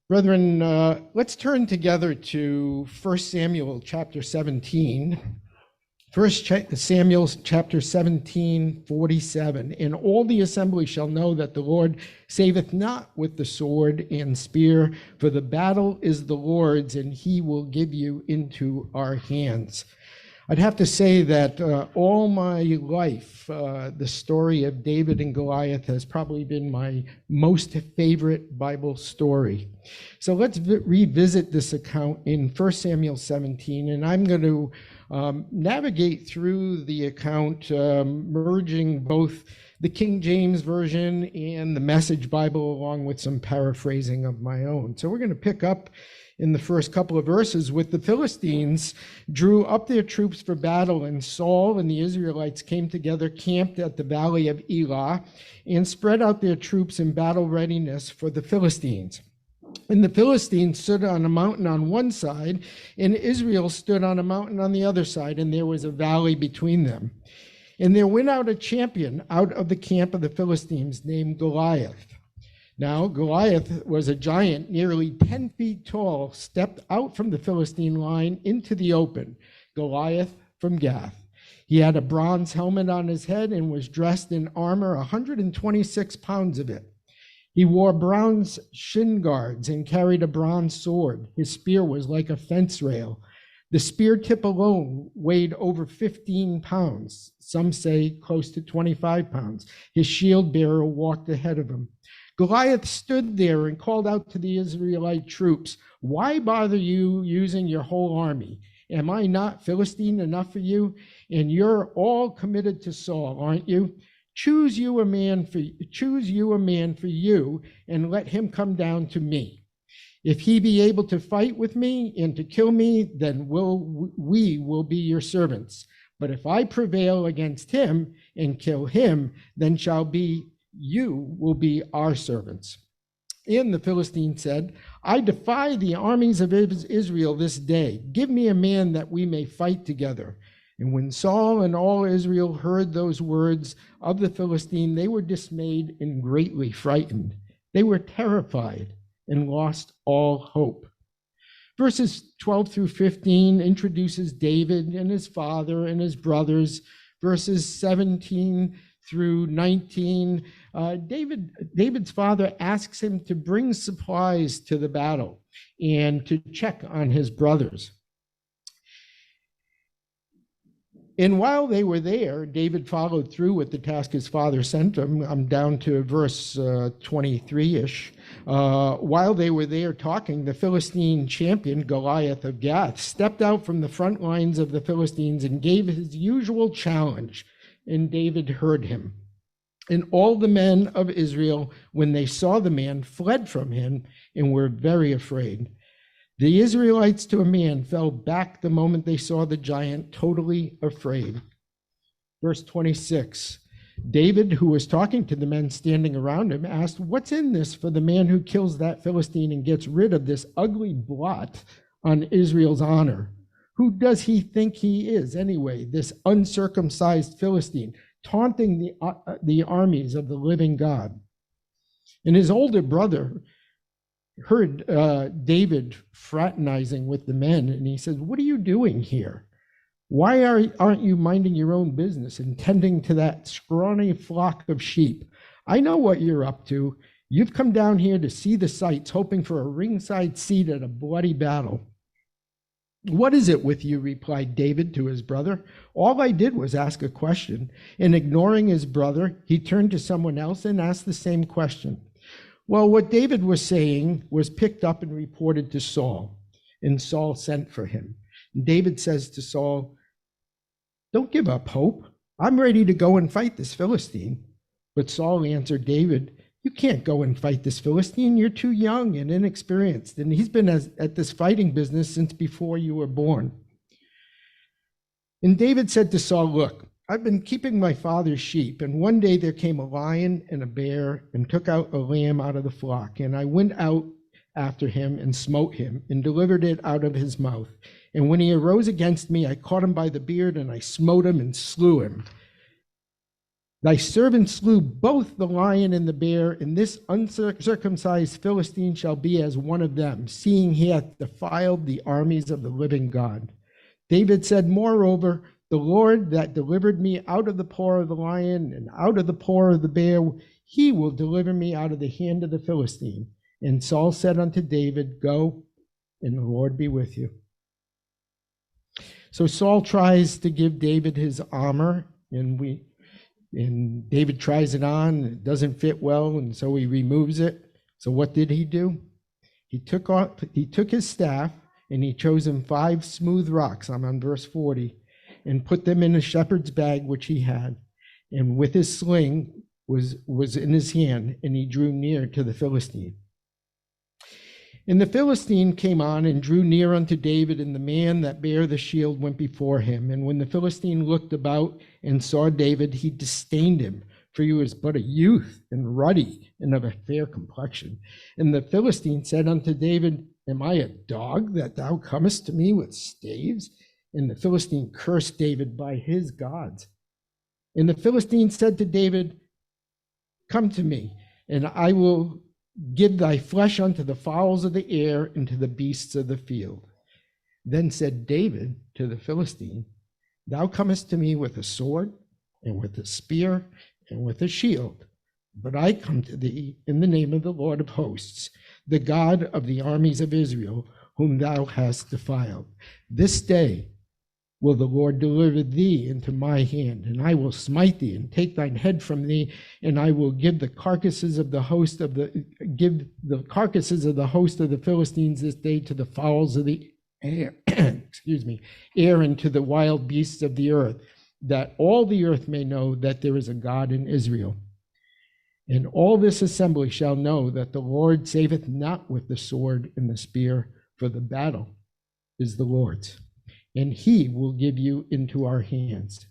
Brethren, let's turn together to 1 Samuel chapter 17. 1 Samuel chapter 17, 47. And all the assembly shall know that the Lord saveth not with the sword and spear, for the battle is the Lord's, and he will give you into our hands. I'd have to say that all my life, the story of David and Goliath has probably been my most favorite Bible story. So let's revisit this account in 1 Samuel 17, and I'm going to navigate through the account, merging both the King James Version and the Message Bible, along with some paraphrasing of my own. So we're going to pick up in the first couple of verses with the Philistines drew up their troops for battle, and Saul and the Israelites came together, camped at the valley of Elah, and spread out their troops in battle readiness for the Philistines. And the Philistines stood on a mountain on one side, and Israel stood on a mountain on the other side, and there was a valley between them. And there went out a champion out of the camp of the Philistines named Goliath. Now, Goliath was a giant, nearly 10 feet tall, stepped out from the Philistine line into the open. Goliath from Gath. He had a bronze helmet on his head and was dressed in armor, 126 pounds of it. He wore bronze shin guards and carried a bronze sword. His spear was like a fence rail. The spear tip alone weighed over 15 pounds. Some say close to 25 pounds. His shield bearer walked ahead of him. Goliath stood there and called out to the Israelite troops, "Why bother you using your whole army? Am I not Philistine enough for you? And you're all committed to Saul, aren't you? Choose you a man for you, and let him come down to me. If he be able to fight with me and to kill me, then we will be your servants. But if I prevail against him and kill him, then you will be our servants." And the Philistine said, "I defy the armies of Israel this day. Give me a man that we may fight together." And when Saul and all Israel heard those words of the Philistine, they were dismayed and greatly frightened. They were terrified and lost all hope. Verses 12 through 15 introduces David and his father and his brothers. Verses 17 through 19, David's father asks him to bring supplies to the battle and to check on his brothers. And while they were there, David followed through with the task his father sent him. I'm down to verse 23-ish. While they were there talking, the Philistine champion, Goliath of Gath, stepped out from the front lines of the Philistines and gave his usual challenge. And David heard him. And all the men of Israel, when they saw the man, fled from him and were very afraid. The Israelites to a man fell back the moment they saw the giant, totally afraid. Verse 26, David, who was talking to the men standing around him, asked, "What's in this for the man who kills that Philistine and gets rid of this ugly blot on Israel's honor? Who does he think he is anyway, this uncircumcised Philistine, taunting the armies of the living God?" And his older brother heard David fraternizing with the men, and he said, "What are you doing here? Why aren't you minding your own business and tending to that scrawny flock of sheep? I know what you're up to. You've come down here to see the sights, hoping for a ringside seat at a bloody battle." "What is it with you?" replied David to his brother. "All I did was ask a question." And ignoring his brother, he turned to someone else and asked the same question. Well, what David was saying was picked up and reported to Saul, and Saul sent for him. And David says to Saul, "Don't give up hope. I'm ready to go and fight this Philistine." But Saul answered David, "You can't go and fight this Philistine. You're too young and inexperienced, and he's been at this fighting business since before you were born." And David said to Saul, "Look, I've been keeping my father's sheep, and one day there came a lion and a bear and took out a lamb out of the flock, and I went out after him and smote him and delivered it out of his mouth. And when he arose against me, I caught him by the beard and I smote him and slew him. Thy servant slew both the lion and the bear, and this uncircumcised Philistine shall be as one of them, seeing he hath defiled the armies of the living God. David said, moreover, the Lord that delivered me out of the paw of the lion and out of the paw of the bear, he will deliver me out of the hand of the Philistine. And Saul said unto David, go, and the Lord be with you. So Saul tries to give David his armor, and David tries it on, and it doesn't fit well, and so he removes it. So what did he do? He took his staff, and he chose him 5 smooth rocks, I'm on verse 40, and put them in a shepherd's bag which he had, and with his sling was in his hand, and he drew near to the Philistine. And the Philistine came on and drew near unto David, and the man that bare the shield went before him. And when the Philistine looked about and saw David, he disdained him, for he was but a youth and ruddy and of a fair complexion. And the Philistine said unto David, am I a dog that thou comest to me with staves? And the Philistine cursed David by his gods. And the Philistine said to David, come to me, and I will give thy flesh unto the fowls of the air and to the beasts of the field. Then said David to the Philistine, thou comest to me with a sword and with a spear and with a shield, but I come to thee in the name of the Lord of hosts, the God of the armies of Israel, whom thou hast defiled. This day will the Lord deliver thee into my hand, and I will smite thee and take thine head from thee, and I will give the carcasses of the host of the Philistines this day to the fowls of the air, air and to the wild beasts of the earth, that all the earth may know that there is a God in Israel. And all this assembly shall know that the Lord saveth not with the sword and the spear, for the battle is the Lord's, and he will give you into our hands.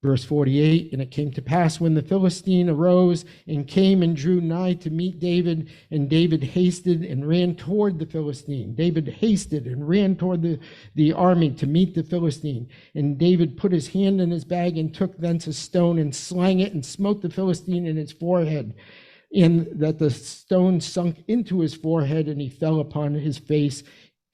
Verse 48, and it came to pass when the Philistine arose and came and drew nigh to meet David, and David hasted and ran toward the Philistine. David hasted and ran toward the army to meet the Philistine. And David put his hand in his bag and took thence a stone and slang it and smote the Philistine in his forehead, and that the stone sunk into his forehead, and he fell upon his face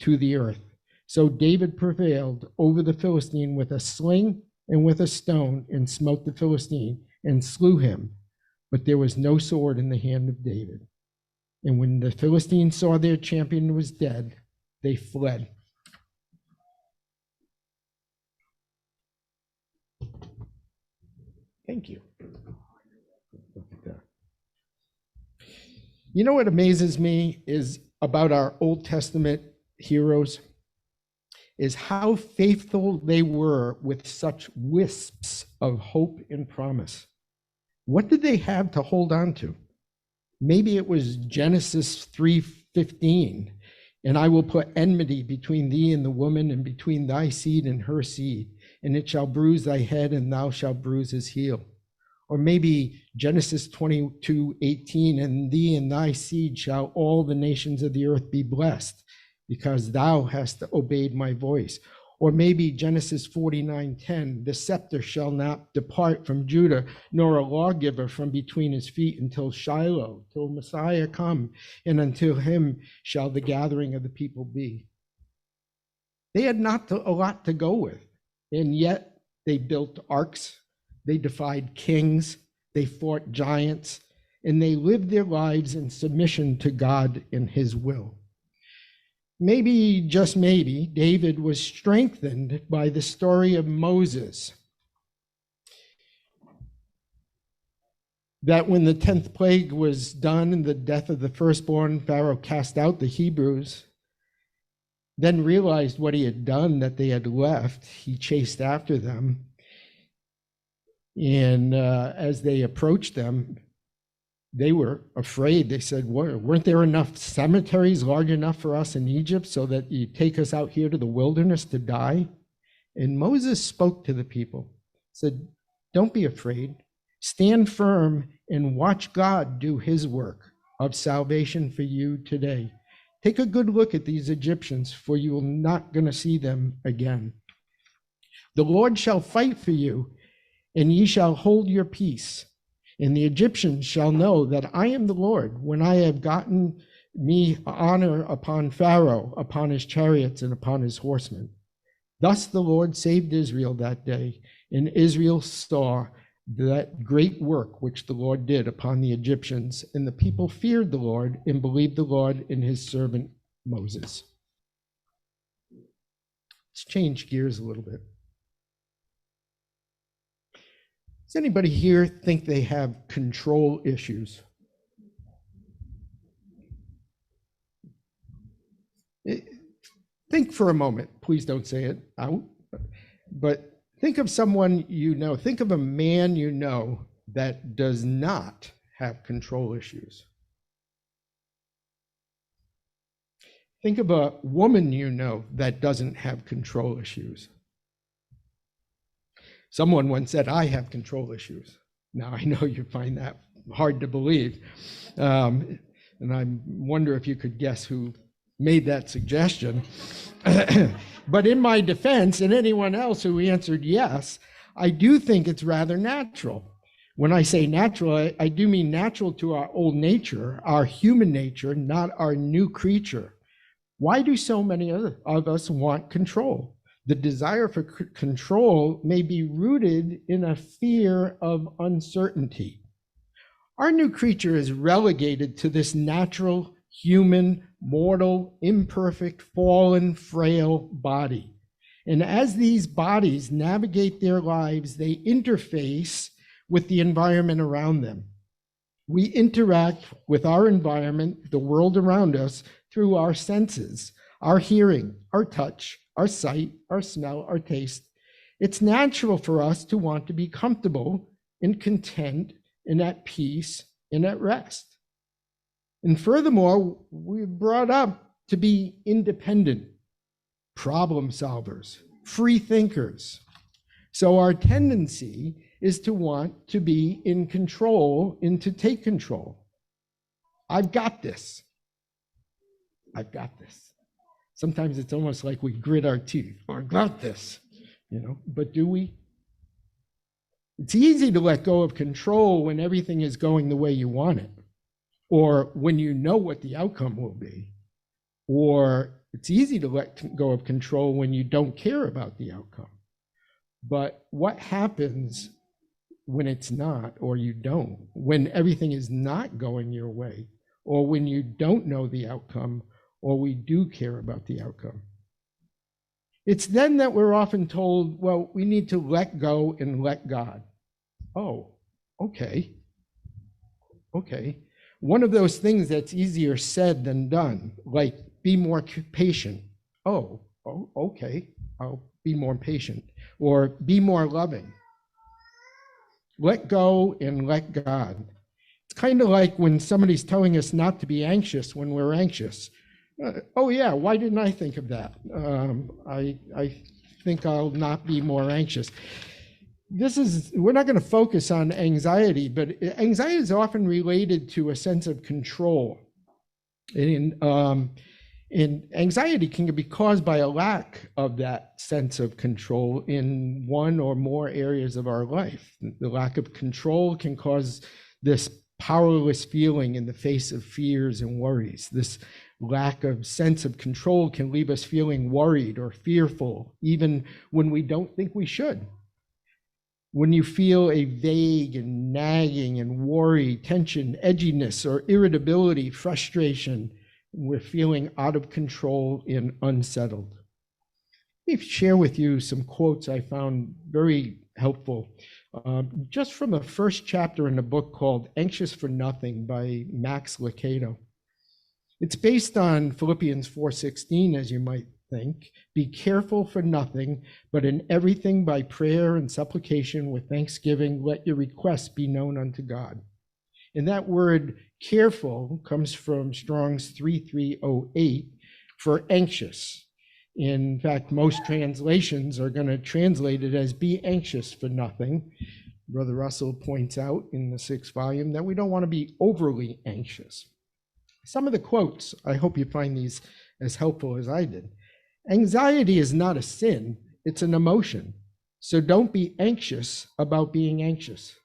to the earth. So David prevailed over the Philistine with a sling and with a stone, and smote the Philistine and slew him. But there was no sword in the hand of David. And when the Philistines saw their champion was dead, they fled. Thank you. You know what amazes me is about our Old Testament heroes is how faithful they were with such wisps of hope and promise. What did they have to hold on to? Maybe it was Genesis 3:15, and I will put enmity between thee and the woman, and between thy seed and her seed, and it shall bruise thy head, and thou shalt bruise his heel. Or maybe Genesis 22:18, and thee and thy seed shall all the nations of the earth be blessed, because thou hast obeyed my voice. Or maybe Genesis 49:10, the scepter shall not depart from Judah, nor a lawgiver from between his feet until Shiloh, till Messiah come, and until him shall the gathering of the people be. They had not a lot to go with, and yet they built arks, they defied kings, they fought giants, and they lived their lives in submission to God and his will. Maybe, just maybe, David was strengthened by the story of Moses. That when the 10th plague was done and the death of the firstborn, Pharaoh cast out the Hebrews, then realized what he had done, that they had left. He chased after them. And as they approached them, they were afraid. They said, weren't there enough cemeteries large enough for us in Egypt so that you take us out here to the wilderness to die? And Moses spoke to the people, said, don't be afraid. Stand firm and watch God do his work of salvation for you today. Take a good look at these Egyptians, for you are not going to see them again. The Lord shall fight for you, and ye shall hold your peace. And the Egyptians shall know that I am the Lord, when I have gotten me honor upon Pharaoh, upon his chariots, and upon his horsemen. Thus the Lord saved Israel that day, and Israel saw that great work which the Lord did upon the Egyptians, and the people feared the Lord and believed the Lord in his servant Moses. Let's change gears a little bit. Does anybody here think they have control issues? Think for a moment. Please don't say it out. But think of someone you know. Think of a man you know that does not have control issues. Think of a woman you know that doesn't have control issues. Someone once said, I have control issues. Now, I know you find that hard to believe. And I wonder if you could guess who made that suggestion. But in my defense, and anyone else who answered yes, I do think it's rather natural. When I say natural, I do mean natural to our old nature, our human nature, not our new creature. Why do so many of us want control? The desire for control may be rooted in a fear of uncertainty. Our new creature is relegated to this natural, human, mortal, imperfect, fallen, frail body. And as these bodies navigate their lives, they interface with the environment around them. We interact with our environment, the world around us, through our senses, our hearing, our touch, our sight, our smell, our taste. It's natural for us to want to be comfortable and content and at peace and at rest. And furthermore, we're brought up to be independent, problem solvers, free thinkers. So our tendency is to want to be in control and to take control. I've got this. I've got this. Sometimes it's almost like we grit our teeth. I've got this, but do we? It's easy to let go of control when everything is going the way you want it, or when you know what the outcome will be. Or it's easy to let go of control when you don't care about the outcome. But what happens when it's not, or you don't, when everything is not going your way, or when you don't know the outcome, or we do care about the outcome? It's then that we're often told, well, we need to let go and let God. Oh, okay. One of those things that's easier said than done, like be more patient. Oh, okay, I'll be more patient. Or be more loving. Let go and let God. It's kind of like when somebody's telling us not to be anxious when we're anxious. Oh yeah, why didn't I think of that? I think I'll not be more anxious. We're not going to focus on anxiety, but anxiety is often related to a sense of control. And anxiety can be caused by a lack of that sense of control in one or more areas of our life. The lack of control can cause this powerless feeling in the face of fears and worries. This lack of sense of control can leave us feeling worried or fearful, even when we don't think we should. When you feel a vague and nagging and worry, tension, edginess, or irritability, frustration, we're feeling out of control and unsettled. Let me share with you some quotes I found very helpful, just from the first chapter in a book called Anxious for Nothing by Max Lucado. It's based on Philippians 4:16, as you might think. Be careful for nothing, but in everything by prayer and supplication with thanksgiving, let your requests be known unto God. And that word careful comes from Strong's 3308 for anxious. In fact, most translations are going to translate it as be anxious for nothing. Brother Russell points out in the 6th volume that we don't want to be overly anxious. Some of the quotes, I hope you find these as helpful as I did. Anxiety is not a sin, it's an emotion. So don't be anxious about being anxious.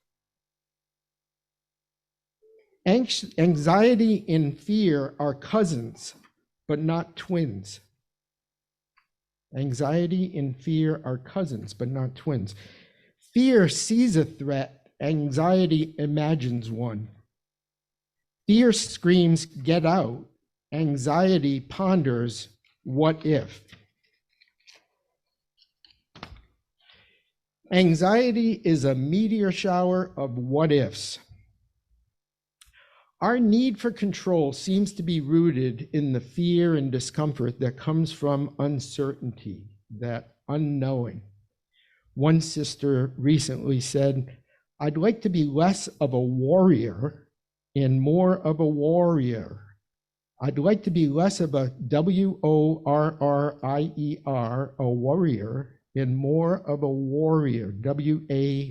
Anxiety and fear are cousins, but not twins. Anxiety and fear are cousins, but not twins. Fear sees a threat. Anxiety imagines one. Fear screams, "Get out." Anxiety ponders, "What if?" Anxiety is a meteor shower of what ifs. Our need for control seems to be rooted in the fear and discomfort that comes from uncertainty, that unknowing. One sister recently said, "I'd like to be less of a warrior and more of a warrior. I'd like to be less of a W-O-R-R-I-E-R, a warrior, and more of a warrior, W-A-R-R-I-O-R."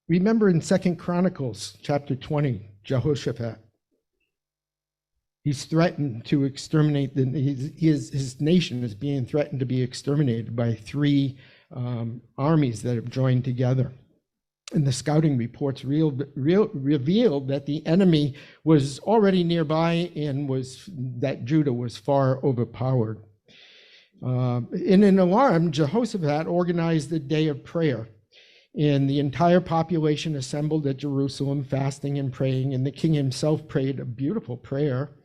Remember in 2 Chronicles chapter 20, Jehoshaphat. He's threatened to exterminate, his nation is being threatened to be exterminated by three armies that have joined together. And the scouting reports revealed that the enemy was already nearby and that Judah was far overpowered. In an alarm, Jehoshaphat organized a day of prayer. And the entire population assembled at Jerusalem, fasting and praying. And the king himself prayed a beautiful prayer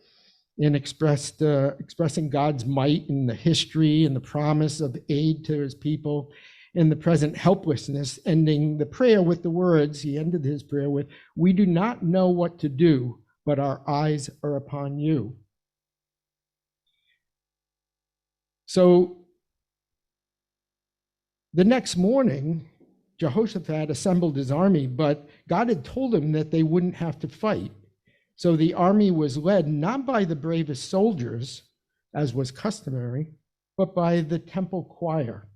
and expressing God's might in the history and the promise of aid to his people and the present helplessness, ending the prayer with the words, he ended his prayer with, "We do not know what to do, but our eyes are upon you." So the next morning, Jehoshaphat assembled his army, but God had told him that they wouldn't have to fight. So the army was led not by the bravest soldiers, as was customary, but by the temple choir.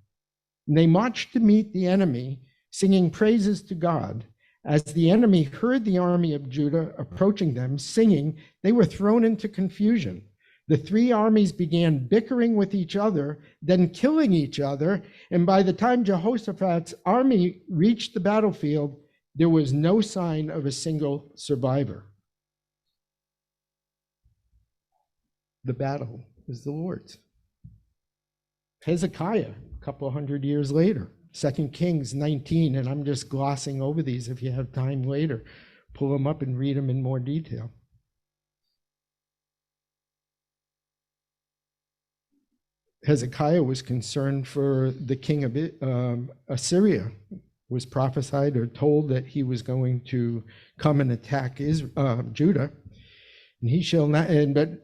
And they marched to meet the enemy, singing praises to God. As the enemy heard the army of Judah approaching them, singing, they were thrown into confusion. The three armies began bickering with each other, then killing each other. And by the time Jehoshaphat's army reached the battlefield, there was no sign of a single survivor. The battle is the Lord's. Hezekiah, a couple hundred years later, 2 Kings 19, and I'm just glossing over these. If you have time later, pull them up and read them in more detail. Hezekiah was concerned for the king of Assyria, was prophesied or told that he was going to come and attack Judah. And he shall not, but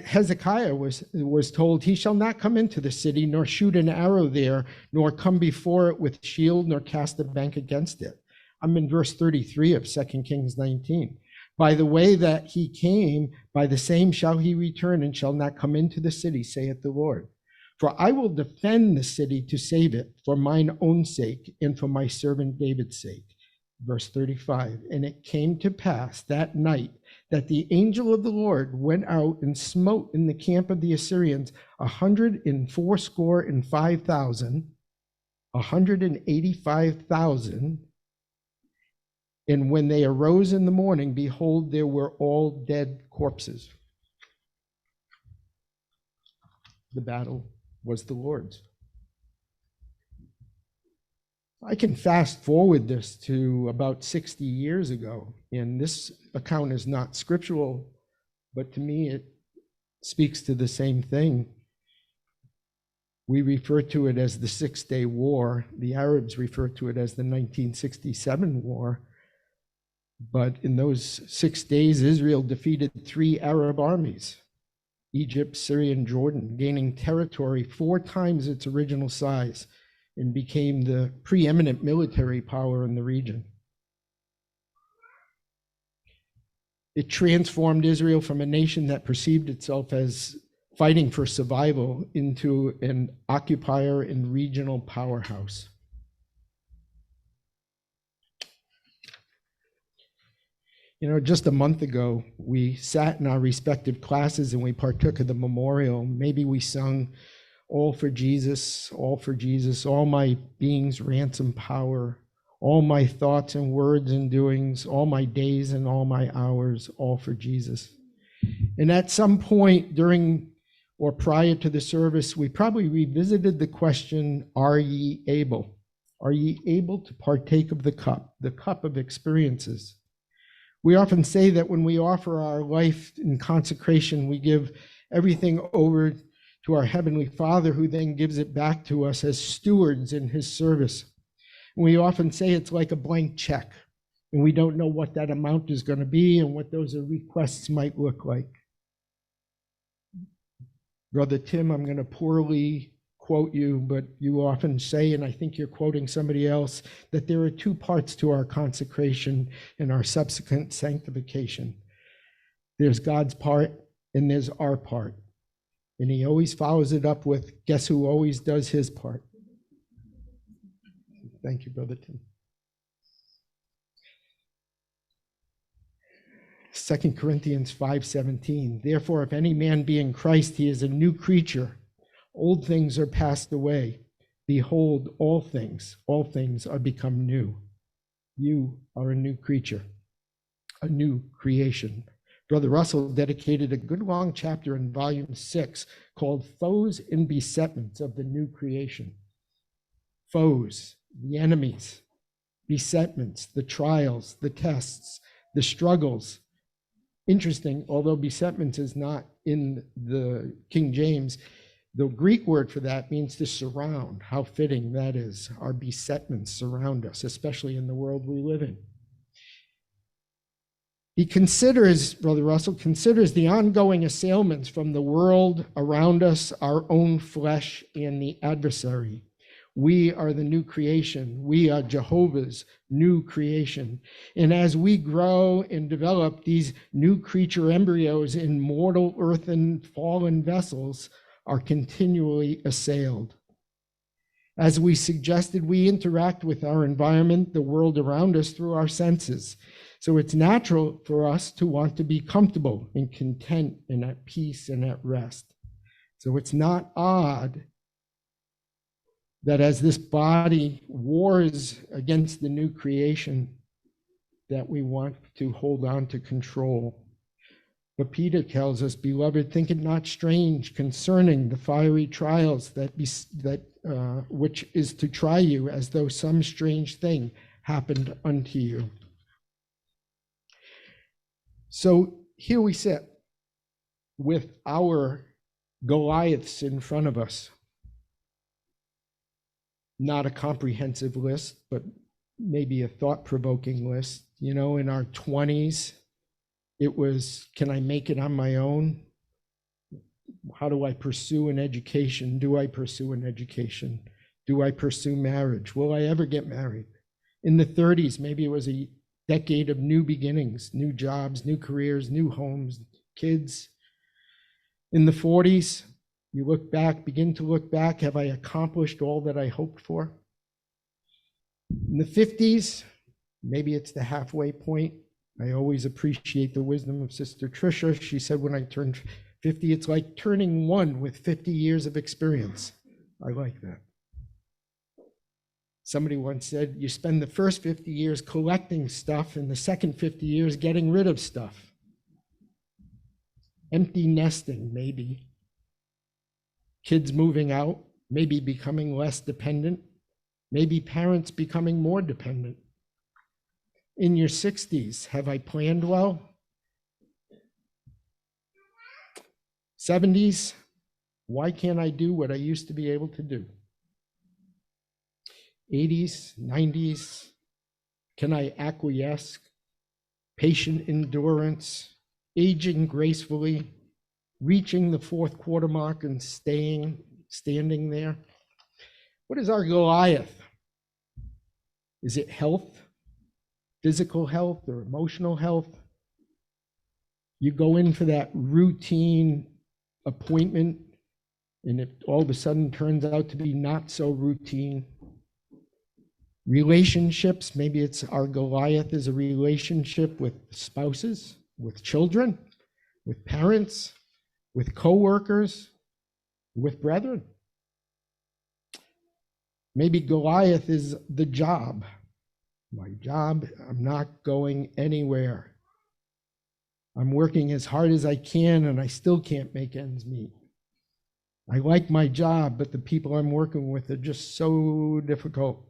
Hezekiah was told, "He shall not come into the city, nor shoot an arrow there, nor come before it with shield, nor cast a bank against it." I'm in verse 33 of 2 Kings 19. "By the way that he came, by the same shall he return, and shall not come into the city, saith the Lord. For I will defend the city to save it, for mine own sake, and for my servant David's sake." Verse 35, "And it came to pass that night that the angel of the Lord went out and smote in the camp of the Assyrians 185,000, 185,000. And when they arose in the morning, behold, there were all dead corpses." The battle was the Lord's. I can fast forward this to about 60 years ago, and this account is not scriptural, but to me it speaks to the same thing. We refer to it as the Six-Day War. The Arabs refer to it as the 1967 war. But in those 6 days, Israel defeated 3 Arab armies, Egypt, Syria, and Jordan, gaining territory 4 times its original size, and became the preeminent military power in the region. It transformed Israel from a nation that perceived itself as fighting for survival into an occupier and regional powerhouse. You know, just a month ago, we sat in our respective classes and we partook of the memorial. Maybe we sung all for Jesus, all my being's ransom power, all my thoughts and words and doings, all my days and all my hours, all for Jesus. And at some point during or prior to the service, we probably revisited the question, are ye able? Are ye able to partake of the cup of experiences? We often say that when we offer our life in consecration, we give everything over to our Heavenly Father, who then gives it back to us as stewards in his service. And we often say it's like a blank check, and we don't know what that amount is going to be and what those requests might look like. Brother Tim, I'm going to poorly quote you, but you often say, and I think you're quoting somebody else, that there are two parts to our consecration and our subsequent sanctification. There's God's part and there's our part. And he always follows it up with, guess who always does his part? Thank you, Brother Tim. 2 Corinthians 5:17, therefore, if any man be in Christ, he is a new creature. Old things are passed away. Behold, all things are become new. You are a new creature, a new creation. Brother Russell dedicated a good long chapter in volume 6 called Foes and Besetments of the New Creation. Foes, the enemies, besetments, the trials, the tests, the struggles. Interesting, although besetments is not in the King James, the Greek word for that means to surround. How fitting that is. Our besetments surround us, especially in the world we live in. He considers, Brother Russell, considers the ongoing assailments from the world around us, our own flesh, and the adversary. We are the new creation. We are Jehovah's new creation. And as we grow and develop these new creature embryos in mortal earthen fallen vessels, are continually assailed. As we suggested, we interact with our environment, the world around us, through our senses. So it's natural for us to want to be comfortable and content and at peace and at rest. So it's not odd that as this body wars against the new creation, that we want to hold on to control. But Peter tells us, beloved, think it not strange concerning the fiery trials which is to try you, as though some strange thing happened unto you. So here we sit with our Goliaths in front of us. Not a comprehensive list, but maybe a thought-provoking list. You know, in our 20s, it was, can I make it on my own? How do I pursue an education? Do I pursue an education? Do I pursue marriage? Will I ever get married? In the 30s, maybe it was a decade of new beginnings, new jobs, new careers, new homes, kids. In the 40s, you look back, begin to look back, have I accomplished all that I hoped for? In the 50s, maybe it's the halfway point. I always appreciate the wisdom of Sister Tricia. She said when I turned 50, it's like turning one with 50 years of experience. I like that. Somebody once said, you spend the first 50 years collecting stuff and the second 50 years getting rid of stuff. Empty nesting, maybe. Kids moving out, maybe becoming less dependent, maybe parents becoming more dependent. In your 60s, have I planned well? 70s, why can't I do what I used to be able to do? 80s, 90s, can I acquiesce? Patient endurance, aging gracefully, reaching the fourth quarter mark and standing there. What is our Goliath? Is it health? Physical health or emotional health? You go in for that routine appointment and it all of a sudden turns out to be not so routine. Relationships, maybe it's our Goliath is a relationship with spouses, with children, with parents, with coworkers, with brethren. Maybe Goliath is the job. My job, I'm not going anywhere. I'm working as hard as I can and I still can't make ends meet. I like my job, but the people I'm working with are just so difficult.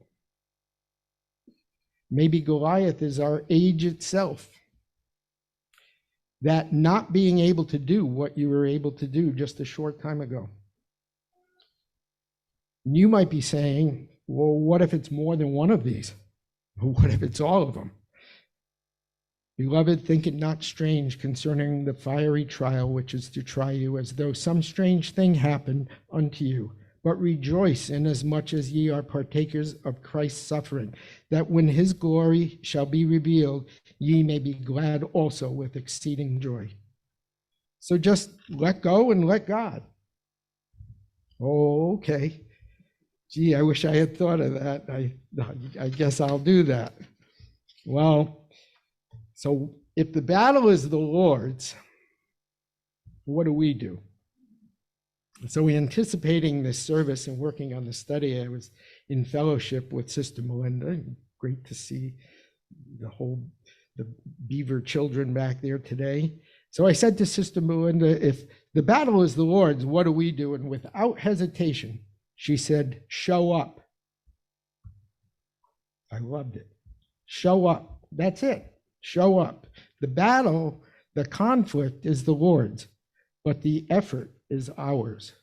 Maybe Goliath is our age itself. That not being able to do what you were able to do just a short time ago. You might be saying, well, what if it's more than one of these? What if it's all of them? Beloved, think it not strange concerning the fiery trial which is to try you, as though some strange thing happened unto you. But rejoice inasmuch as ye are partakers of Christ's suffering, that when his glory shall be revealed, ye may be glad also with exceeding joy. So just let go and let God. Oh, okay. Gee, I wish I had thought of that. I guess I'll do that. Well, so if the battle is the Lord's, what do we do? So anticipating this service and working on the study, I was in fellowship with Sister Melinda. Great to see the Beaver children back there today. So I said to Sister Melinda, if the battle is the Lord's, what do we do? And without hesitation, she said, show up. I loved it. Show up. That's it. Show up. The battle, the conflict is the Lord's, but the effort is ours.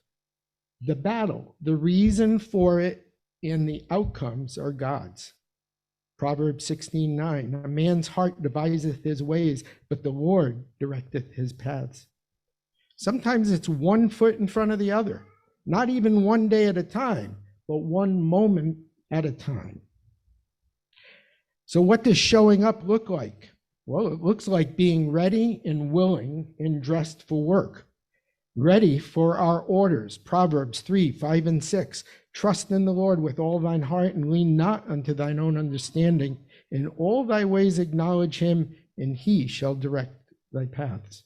The battle, the reason for it, and the outcomes are God's. Proverbs 16:9, a man's heart deviseth his ways, but the Lord directeth his paths. Sometimes it's one foot in front of the other, not even one day at a time, but one moment at a time. So what does showing up look like? Well, it looks like being ready and willing and dressed for work. Ready for our orders. Proverbs 3:5 and 6. Trust in the Lord with all thine heart and lean not unto thine own understanding. In all thy ways acknowledge him, and he shall direct thy paths.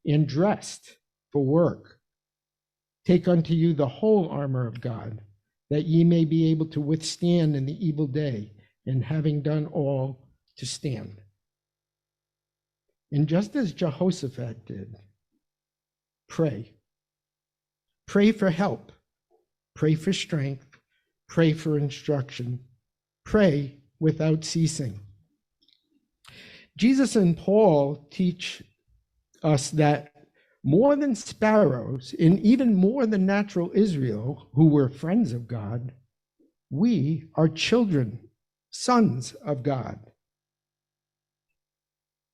And dressed for work. Take unto you the whole armor of God, that ye may be able to withstand in the evil day, and having done all, to stand. And just as Jehoshaphat did, pray. Pray for help. Pray for strength. Pray for instruction. Pray without ceasing. Jesus and Paul teach us that more than sparrows, and even more than natural Israel, who were friends of God, we are children, sons of God.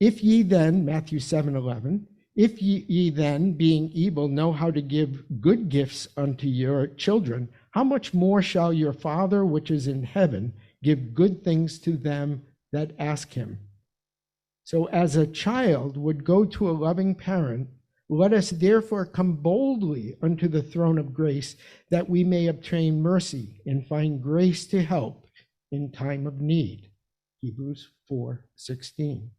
If ye then, Matthew 7:11, if ye then, being evil, know how to give good gifts unto your children, how much more shall your Father which is in heaven give good things to them that ask him? So as a child would go to a loving parent, let us therefore come boldly unto the throne of grace, that we may obtain mercy and find grace to help in time of need. Hebrews 4:16.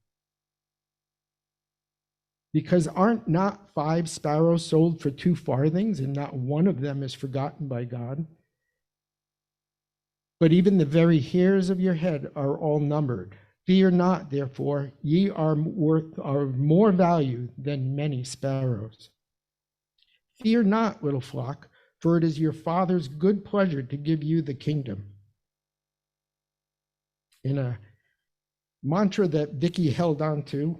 Because aren't not 5 sparrows sold for 2 farthings, and not one of them is forgotten by God? But even the very hairs of your head are all numbered. Fear not, therefore, ye are more value than many sparrows. Fear not, little flock, for it is your Father's good pleasure to give you the kingdom. In a mantra that Vicky held on to,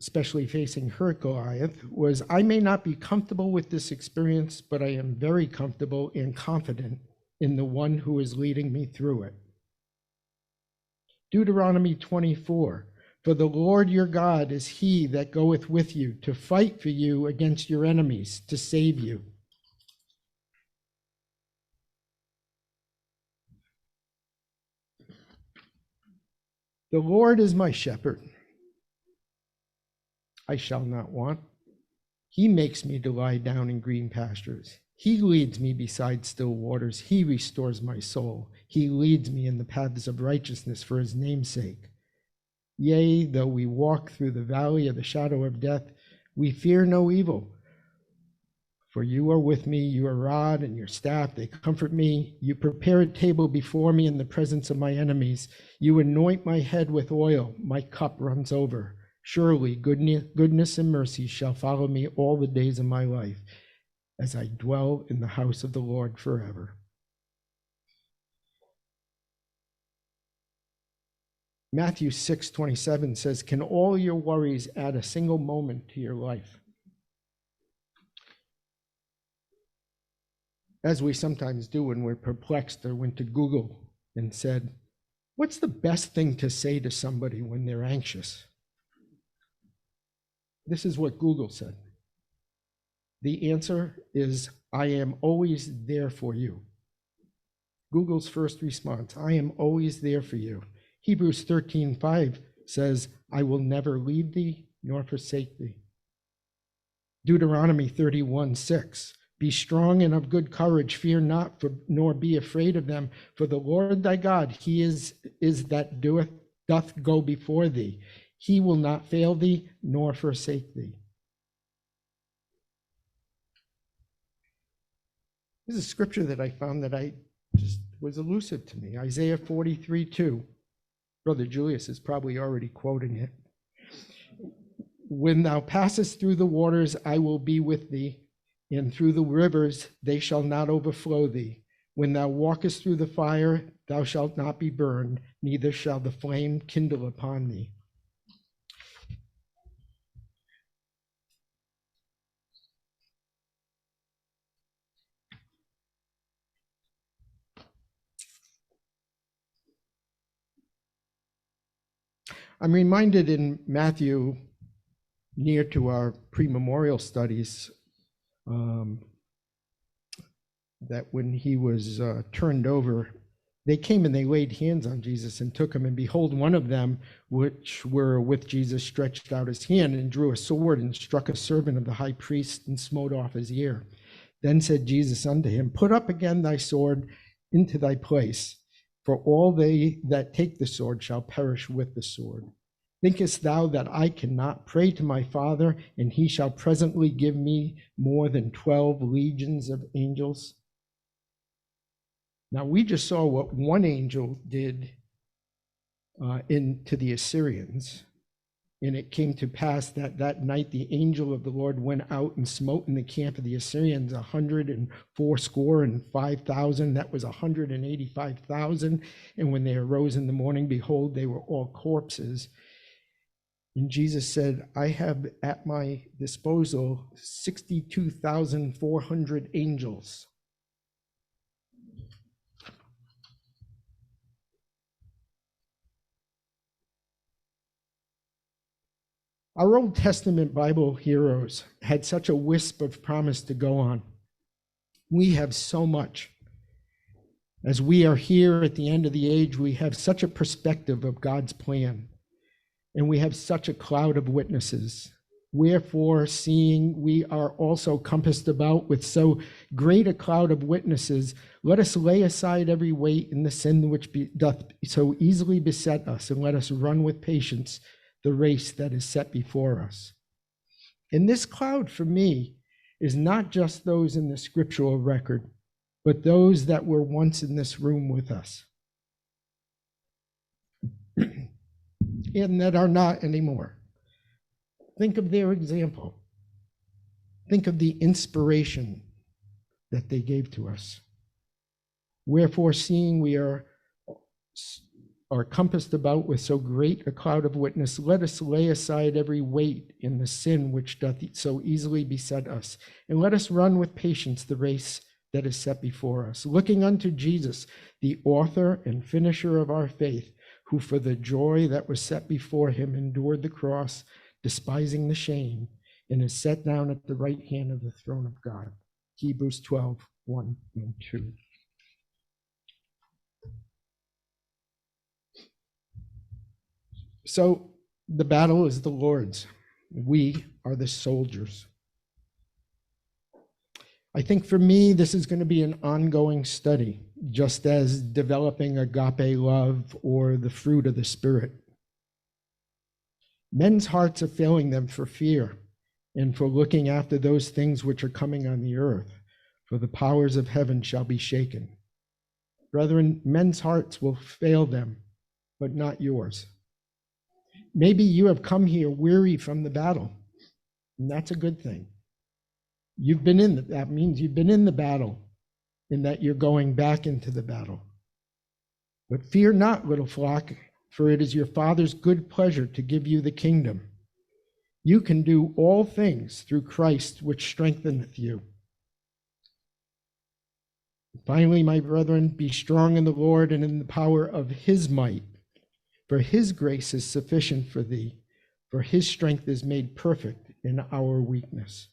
especially facing her Goliath, was, I may not be comfortable with this experience, but I am very comfortable and confident in the one who is leading me through it. Deuteronomy 24, for the Lord your God is he that goeth with you to fight for you against your enemies, to save you. The Lord is my shepherd. I shall not want. He makes me to lie down in green pastures. He leads me beside still waters. He restores my soul. He leads me in the paths of righteousness for his name's sake. Yea, though we walk through the valley of the shadow of death, we fear no evil. For you are with me, your rod and your staff, they comfort me. You prepare a table before me in the presence of my enemies. You anoint my head with oil, my cup runs over. Surely goodness and mercy shall follow me all the days of my life, as I dwell in the house of the Lord forever. Matthew 6:27 says, can all your worries add a single moment to your life? As we sometimes do when we're perplexed, or went to Google and said, what's the best thing to say to somebody when they're anxious? This is what Google said. The answer is, I am always there for you. Google's first response, I am always there for you. Hebrews 13:5 says, I will never leave thee nor forsake thee. Deuteronomy 31:6, be strong and of good courage, fear not, nor be afraid of them, for the Lord thy God, he is that doth go before thee. He will not fail thee nor forsake thee. This is a scripture that I found that I just was elusive to me. Isaiah 43:2. Brother Julius is probably already quoting it. When thou passest through the waters, I will be with thee, and through the rivers, they shall not overflow thee. When thou walkest through the fire, thou shalt not be burned, neither shall the flame kindle upon thee. I'm reminded in Matthew, near to our pre-memorial studies, that when he was turned over, they came and they laid hands on Jesus and took him, and behold, one of them, which were with Jesus, stretched out his hand and drew a sword and struck a servant of the high priest and smote off his ear. Then said Jesus unto him, put up again thy sword into thy place, for all they that take the sword shall perish with the sword. Thinkest thou that I cannot pray to my Father, and he shall presently give me more than 12 legions of angels? Now, we just saw what one angel did into the Assyrians. And it came to pass that that night the angel of the Lord went out and smote in the camp of the Assyrians 185,000. That was 185,000. And when they arose in the morning, behold, they were all corpses. And Jesus said, I have at my disposal 62,400 angels. Our Old Testament Bible heroes had such a wisp of promise to go on. We have so much. As we are here at the end of the age, we have such a perspective of God's plan, and we have such a cloud of witnesses. Wherefore, seeing we are also compassed about with so great a cloud of witnesses, let us lay aside every weight and the sin which doth so easily beset us, and let us run with patience the race that is set before us. And this cloud for me is not just those in the scriptural record, but those that were once in this room with us and that are not anymore. Think of their example. Think of the inspiration that they gave to us. Wherefore, seeing we are compassed about with so great a cloud of witness, let us lay aside every weight in the sin which doth so easily beset us, and let us run with patience the race that is set before us, looking unto Jesus, the author and finisher of our faith, who for the joy that was set before him endured the cross, despising the shame, and is set down at the right hand of the throne of God. Hebrews 12:1-2. So the battle is the Lord's. We are the soldiers. I think for me, this is going to be an ongoing study, just as developing agape love or the fruit of the Spirit. Men's hearts are failing them for fear and for looking after those things which are coming on the earth, for the powers of heaven shall be shaken. Brethren, men's hearts will fail them, but not yours. Maybe you have come here weary from the battle, and that's a good thing. That means you've been in the battle, and that you're going back into the battle. But fear not, little flock, for it is your Father's good pleasure to give you the kingdom. You can do all things through Christ, which strengtheneth you. Finally, my brethren, be strong in the Lord and in the power of his might. For his grace is sufficient for thee, for his strength is made perfect in our weakness.